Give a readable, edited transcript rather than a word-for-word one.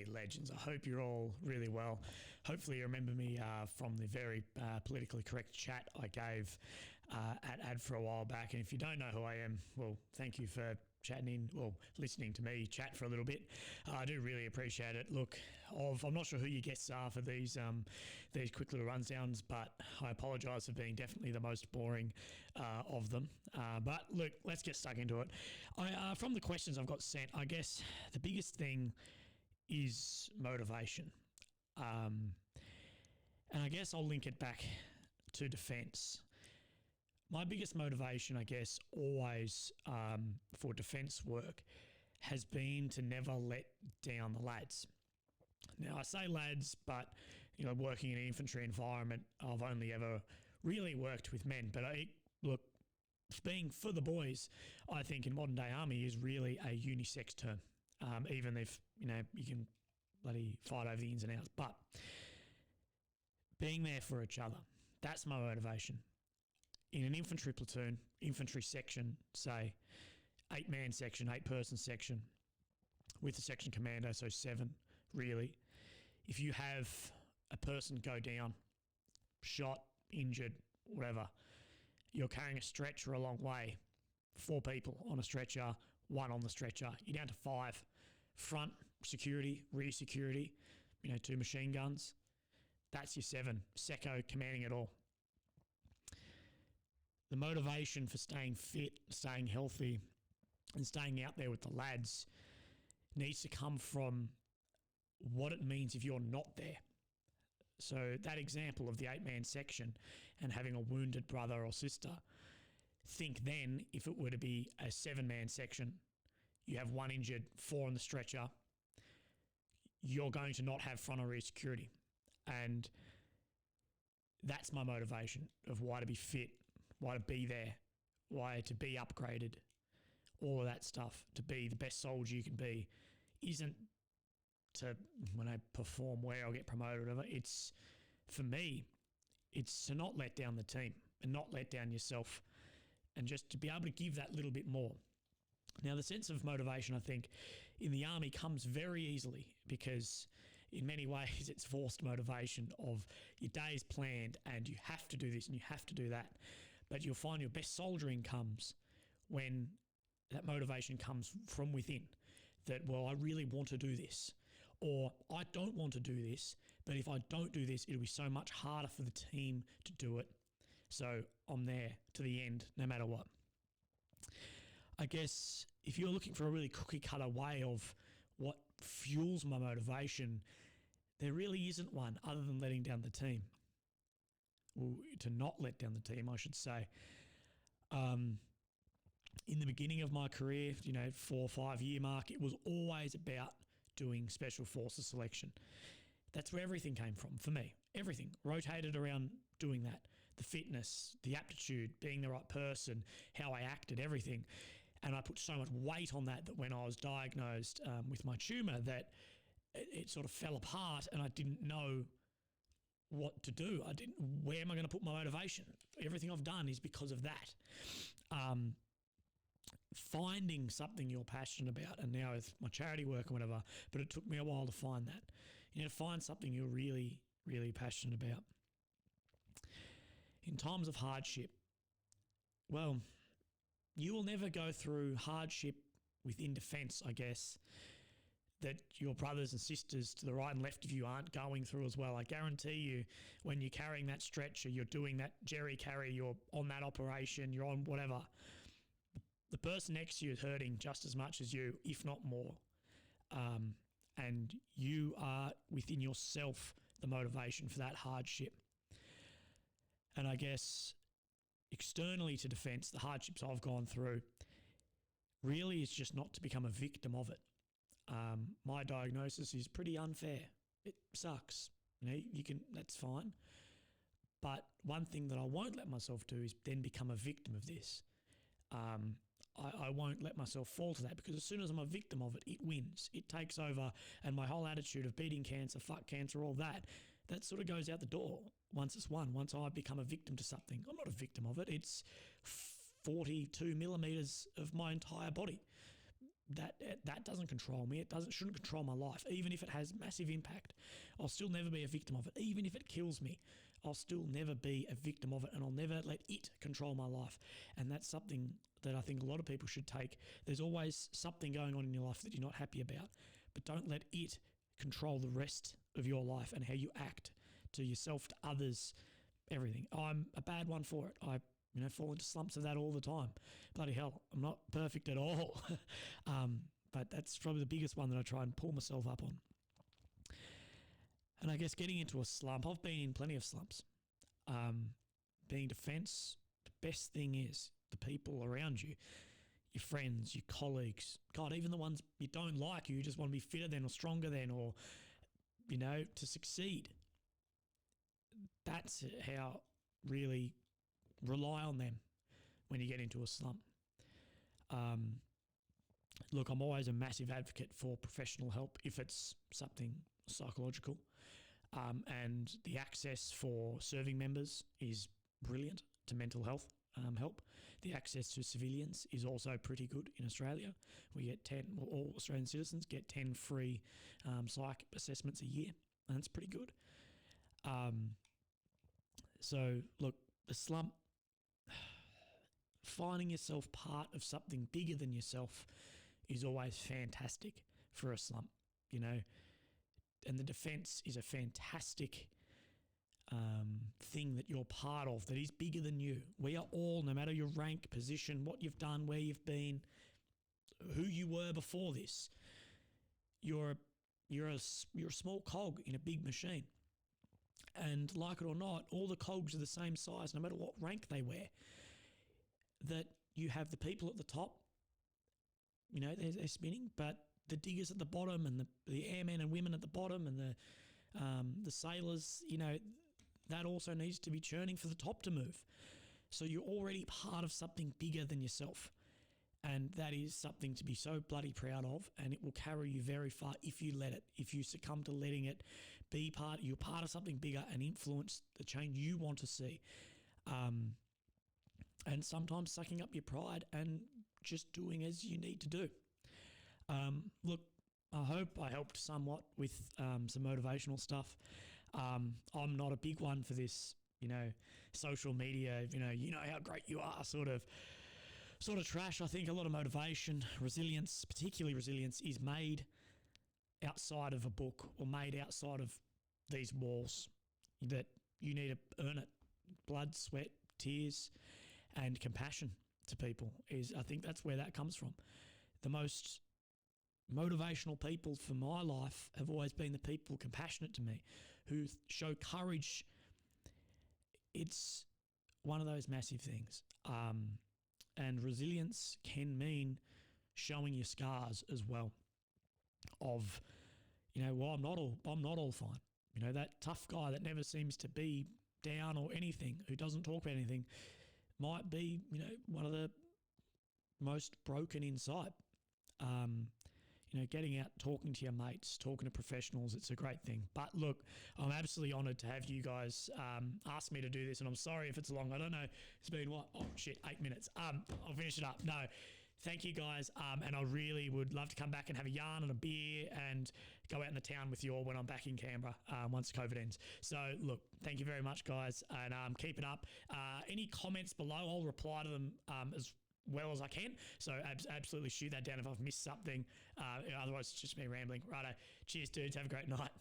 Hey, legends. I hope you're all really well. Hopefully you remember me from the very politically correct chat I gave at ADFA a while back. And if you don't know who I am, well, thank you for listening to me chat for a little bit. I do really appreciate it. Look, I'm not sure who your guests are for these quick little runsdowns, but I apologise for being definitely the most boring of them. But look, let's get stuck into it. From the questions I've got sent, I guess the biggest thing is motivation. And I guess I'll link it back to defence. My biggest motivation, I guess, always for defence work has been to never let down the lads. Now, I say lads, but, you know, working in an infantry environment, I've only ever really worked with men. But look, being for the boys, I think in modern day army is really a unisex term, even if, you know, you can bloody fight over the ins and outs. But being there for each other, that's my motivation. In an infantry platoon, infantry section, say 8-man section, 8-person section with a section commander, so 7 really. If you have a person go down, shot, injured, whatever, you're carrying a stretcher a long way. 4 people on a stretcher, 1 on the stretcher. You're down to 5. Front security, rear security, 2 machine guns. That's your 7. Secco commanding it all. The motivation for staying fit, staying healthy, and staying out there with the lads needs to come from what it means if you're not there. So that example of the 8-man section and having a wounded brother or sister, think then if it were to be a 7-man section, you have 1 injured, 4 on the stretcher, you're going to not have front or rear security. And that's my motivation of why to be fit, why to be there, why to be upgraded, all of that stuff, to be the best soldier you can be, isn't to, when I perform where I'll get promoted or whatever. It's, for me, it's to not let down the team and not let down yourself and just to be able to give that little bit more. Now, the sense of motivation, I think, in the army comes very easily because in many ways it's forced motivation of your day is planned and you have to do this and you have to do that. But you'll find your best soldiering comes when that motivation comes from within. That, well, I really want to do this. Or I don't want to do this, but if I don't do this, it'll be so much harder for the team to do it. So I'm there to the end, no matter what. I guess if you're looking for a really cookie cutter way of what fuels my motivation, there really isn't one other than letting down the team. Well, to not let down the team, I should say. In the beginning of my career, 4 or 5 year mark, it was always about doing special forces selection. That's where everything came from for me. Everything rotated around doing that. The fitness, the aptitude, being the right person, how I acted, everything. And I put so much weight on that when I was diagnosed with my tumour that it sort of fell apart and I didn't know what to do. Where am I going to put my motivation? Everything I've done is because of that. Finding something you're passionate about, and now with my charity work or whatever, but it took me a while to find that. To find something you're really, really passionate about. In times of hardship, well, you will never go through hardship within defence, I guess, that your brothers and sisters to the right and left of you aren't going through as well. I guarantee you, when you're carrying that stretcher, you're doing that jerry carry, you're on that operation, you're on whatever, the person next to you is hurting just as much as you, if not more. And you are within yourself the motivation for that hardship. And I guess externally to defence, the hardships I've gone through really is just not to become a victim of it. My diagnosis is pretty unfair. It sucks. That's fine. But one thing that I won't let myself do is then become a victim of this. I won't let myself fall to that, because as soon as I'm a victim of it, it wins. It takes over, and my whole attitude of beating cancer, fuck cancer, all that sort of goes out the door once it's won. Once I become a victim to something, I'm not a victim of it. It's 42 millimeters of my entire body. that doesn't control me. Shouldn't control my life. Even if it has massive impact, I'll still never be a victim of it. Even if it kills me, I'll still never be a victim of it, and I'll never let it control my life. And that's something that I think a lot of people should take. There's always something going on in your life that you're not happy about, but don't let it control the rest of your life and how you act to yourself, to others, everything. I'm a bad one for it. I fall into slumps of that all the time. Bloody hell, I'm not perfect at all. But that's probably the biggest one that I try and pull myself up on. And I guess getting into a slump, I've been in plenty of slumps. Being defense, the best thing is the people around you, your friends, your colleagues, God, even the ones you don't like, you just want to be fitter than or stronger than or, to succeed. That's how really rely on them when you get into a slump. Look, I'm always a massive advocate for professional help if it's something psychological. And the access for serving members is brilliant to mental health help. The access to civilians is also pretty good in Australia. We get all Australian citizens get 10 free psych assessments a year, and that's pretty good. So, look, the slump, finding yourself part of something bigger than yourself is always fantastic for a slump, and the defense is a fantastic thing that you're part of that is bigger than you. We are all, no matter your rank, position, what you've done, where you've been, who you were before this, you're a small cog in a big machine. And like it or not, all the cogs are the same size, no matter what rank they wear. That you have the people at the top, they're spinning, but the diggers at the bottom and the airmen and women at the bottom and the sailors, that also needs to be churning for the top to move. So you're already part of something bigger than yourself. And that is something to be so bloody proud of, and it will carry you very far if you let it. If you succumb to letting it be you're part of something bigger and influence the change you want to see. And sometimes sucking up your pride and just doing as you need to do. Look, I hope I helped somewhat with some motivational stuff. I'm not a big one for this, social media, how great you are sort of trash. I think a lot of motivation, resilience, particularly resilience, is made outside of a book or made outside of these walls, that you need to earn it. Blood, sweat, tears, and compassion to people I think that's where that comes from. The most motivational people for my life have always been the people compassionate to me, who show courage. It's one of those massive things. And resilience can mean showing your scars as well. Of, I'm not all fine. That tough guy that never seems to be down or anything, who doesn't talk about anything, might be, one of the most broken inside. Getting out, talking to your mates, talking to professionals, it's a great thing. But look, I'm absolutely honoured to have you guys ask me to do this, and I'm sorry if it's long. I don't know. It's been 8 minutes. I'll finish it up. No, thank you guys, and I really would love to come back and have a yarn and a beer and go out in the town with you all when I'm back in Canberra once COVID ends. So look, thank you very much, guys, and keep it up. Any comments below, I'll reply to them as well as I can. So absolutely shoot that down if I've missed something. Otherwise, it's just me rambling. Righto. Cheers, dudes. Have a great night.